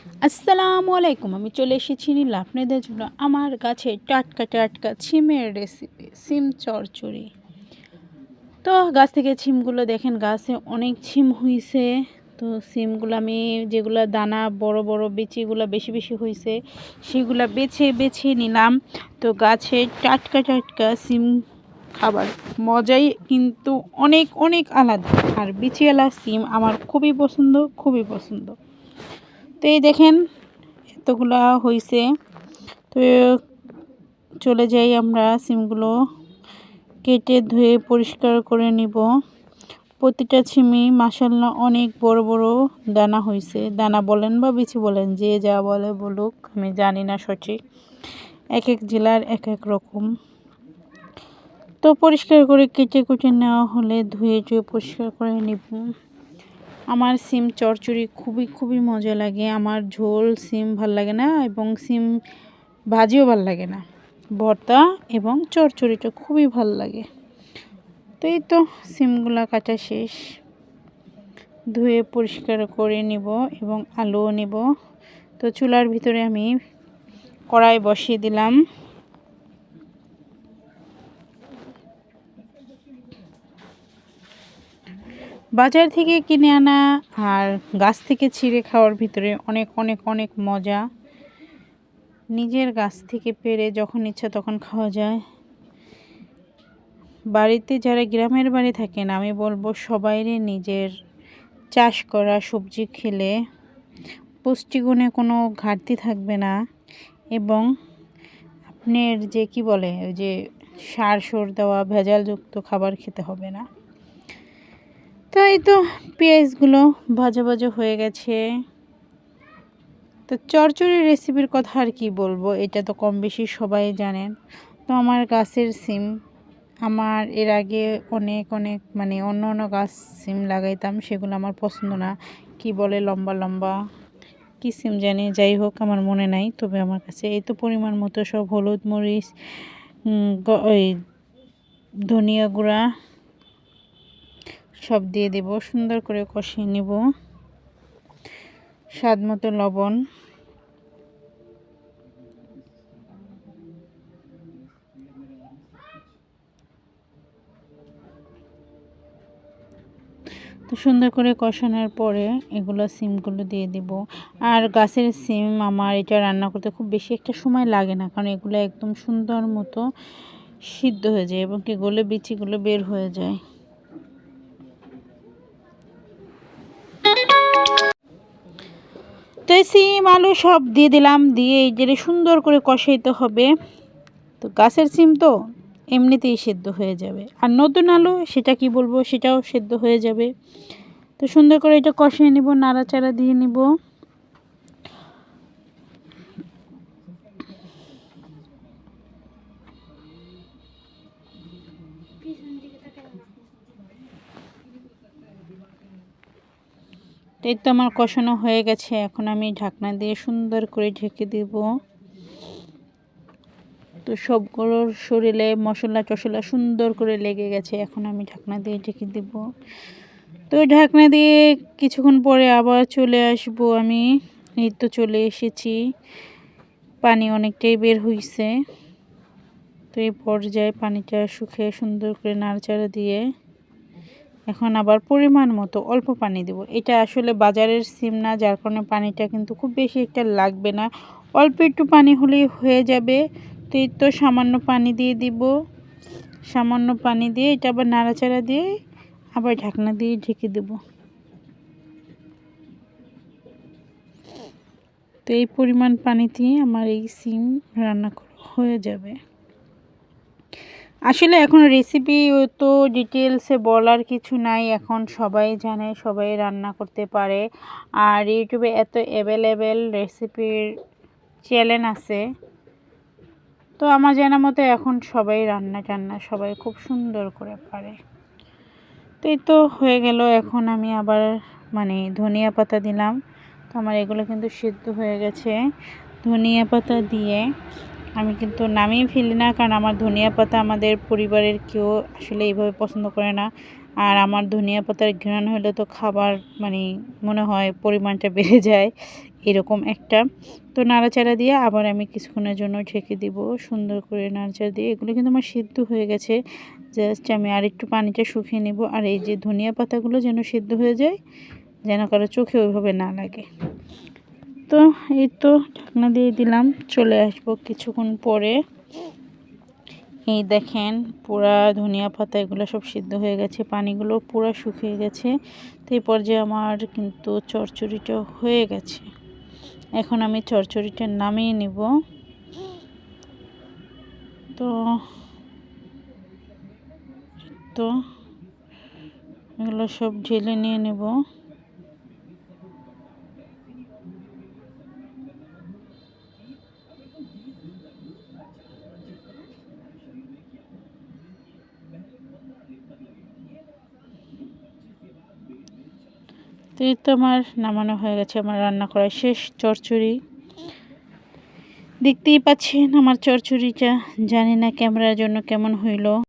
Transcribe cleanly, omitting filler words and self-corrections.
আসসালামু আলাইকুম। আমি চলে এসেছি নিলাম আপনাদের জন্য আমার গাছে টাটকা টাটকা ছিমের রেসিপি সিম চচ্চড়ি। তো গাছ থেকে ছিমগুলো দেখেন গাছে অনেক ছিম হইছে। তো সিমগুলো আমি যেগুলা দানা বড় বড় বিচিগুলো বেশি বেশি হইছে সেগুলা বেছে বেছে নিলাম। তো গাছে টাটকা টাটকা সিম খাবার মজাই কিন্তু অনেক অনেক আলাদা। আর বিচিওয়ালা সিম আমার খুবই পছন্দ, খুবই পছন্দ। তো এই দেখেন এতগুলা হইছে। তো চলে যাই আমরা সিমগুলো কেটে ধুয়ে পরিষ্কার করে নিব। প্রতিটা ছিমি মাশাআল্লাহ অনেক বড় বড় দানা হইছে। দানা বলেন বা বিচি বলেন, যে যা বলে বলুক, আমি জানি না সঠিক, এক এক জেলার এক এক রকম। তো পরিষ্কার করে কেটে কুটে নেওয়া হলে ধুয়ে টুয়ে পরিষ্কার করে নিব। আমার সিম চচ্চড়ি খুবই খুবই মজা লাগে। আমার ঝোল সিম ভাল লাগে না এবং সিম ভাজিও ভাল লাগে না। ভর্তা এবং চচ্চড়িটা খুবই ভাল লাগে। তো এই তো সিমগুলা কাটা শেষ, ধুয়ে পরিষ্কার করে নিব এবং আলুও নিব। তো চুলার ভিতরে আমি কড়াই বসিয়ে দিলাম। বাজার থেকে কিনে আনা আর গাছ থেকে ছিঁড়ে খাওয়ার ভিতরে অনেক অনেক অনেক মজা। নিজের গাছ থেকে পেড়ে যখন ইচ্ছা তখন খাওয়া যায়। বাড়িতে যারা গ্রামের বাড়ি থাকেন, আমি বলবো সবাইরই নিজের চাষ করা সবজি খেলে পুষ্টিগুণে কোনো ঘাটতি থাকবে না এবং আপনার যে কি বলে ওই যে সার দেওয়া ভেজালযুক্ত খাবার খেতে হবে না। তো এই তো পেঁয়াজগুলো ভাজা ভাজা হয়ে গেছে। তো চচ্চড়ির রেসিপির কথা আর কি বলবো, এটা তো কম বেশি সবাই জানেন। তো আমার গাছের সিম, আমার এর আগে অনেক অনেক মানে অন্য অন্য গাছ সিম লাগাইতাম, সেগুলো আমার পছন্দ না। কি বলে লম্বা লম্বা কি সিম জানি, যাই হোক আমার মনে নাই। তবে আমার কাছে এই তো পরিমাণ মতো সব হলুদ মরিচ, ওই ধনিয়া গুঁড়া সব দিয়ে দেব, সুন্দর করে কষিয়ে নেব। স্বাদ মতো লবণ, তো সুন্দর করে কষানোর পরে এগুলো সিমগুলো দিয়ে দেব। আর গাছের সিম আমার এটা রান্না করতে খুব বেশি একটা সময় লাগে না, কারণ এগুলো একদম সুন্দর মতো সিদ্ধ হয়ে যায় এবং কি গলে বিচিগুলো বের হয়ে যায়। তো সিম আলু সব দিয়ে দিলাম, দিয়ে এই যে সুন্দর করে কষাইতে হবে। তো গাছের সিম তো এমনিতেই সেদ্ধ হয়ে যাবে, আর নতুন আলু সেটা কি বলবো, সেটাও সেদ্ধ হয়ে যাবে। তো সুন্দর করে এটা কষিয়ে নিব, নাড়াচাড়া দিয়ে নিব। এই তো আমার কষানো হয়ে গেছে, এখন আমি ঢাকনা দিয়ে সুন্দর করে ঢেকে দেব। তো সবগুলোর শরীরে মশলা টশলা সুন্দর করে লেগে গেছে, এখন আমি ঢাকনা দিয়ে ঢেকে দেব। তো ঢাকনা দিয়ে কিছুক্ষণ পরে আবার চলে আসব আমি। এই তো চলে এসেছি, পানি অনেকটাই বের হয়েছে। তো এই পর্যায়ে পানিটা শুকিয়ে সুন্দর করে নাড়াচাড়া দিয়ে এখন আবার পরিমাণ মতো অল্প পানি দেব। এটা আসলে বাজারের সিম না, যার কারণে পানিটা কিন্তু খুব বেশি একটা লাগবে না, অল্প একটু পানি হলেই হয়ে যাবে। তো এই তো সামান্য পানি দিয়ে দিব, সামান্য পানি দিয়ে এটা আবার নাড়াচাড়া দিয়ে আবার ঢাকনা দিয়ে ঢেকে দেব। তো এই পরিমাণ পানিতেই আমার এই সিম রান্না হয়ে যাবে। আসলে এখন রেসিপি তো ডিটেলসে বলার কিছু নাই, এখন সবাই জানে, সবাই রান্না করতে পারে। আর ইউটিউবে এত অ্যাভেলেবেল রেসিপির চ্যানেল আছে। তো আমার জানা মতো এখন সবাই রান্না টান্না সবাই খুব সুন্দর করে পারে। তো এই তো হয়ে গেল, এখন আমি আবার মানে ধনিয়া পাতা দিলাম। তো আমার এগুলো কিন্তু সিদ্ধ হয়ে গেছে। ধনিয়া পাতা দিয়ে আমি কিন্তু নামিয়ে ফেলি না, কারণ আমার ধনিয়া পাতা আমাদের পরিবারের কেউ আসলে এইভাবে পছন্দ করে না। আর আমার ধনিয়া পাতার ঘ্রাণ হলে তো খাবার মানে মনে হয় পরিমাণটা বেড়ে যায়, এরকম একটা। তো নাড়াচাড়া দিয়ে আবার আমি কিছুক্ষণের জন্য ঢেকে দিব, সুন্দর করে নাড়াচাড়া দিয়ে। এগুলো কিন্তু আমার সিদ্ধ হয়ে গেছে, জাস্ট আমি আরেকটু পানিটা শুকিয়ে নেব। আর এই যে ধনিয়া পাতাগুলো যেন সিদ্ধ হয়ে যায়, যেন কারো চোখে ওইভাবে না লাগে। তো এই তো ঢাকনা দিয়ে দিলাম, চলে আসবো কিছুক্ষণ পরে। এই দেখেন পুরা ধনিয়া পাতা এগুলো সব সিদ্ধ হয়ে গেছে, পানিগুলো পুরা শুকিয়ে গেছে। তো এই পর্যায়ে আমার কিন্তু চচ্চড়িটা হয়ে গেছে। এখন আমি চচ্চড়িটা নামিয়ে নিব। তো তো এগুলো সব ঢেলে নিয়ে নেব। তো এই তো আমার নামানো হয়ে গেছে, আমার রান্না করা শেষ চচ্চড়ি। দেখতেই পাচ্ছেন আমার চচ্চড়িটা, জানি না ক্যামেরার জন্য কেমন হইলো।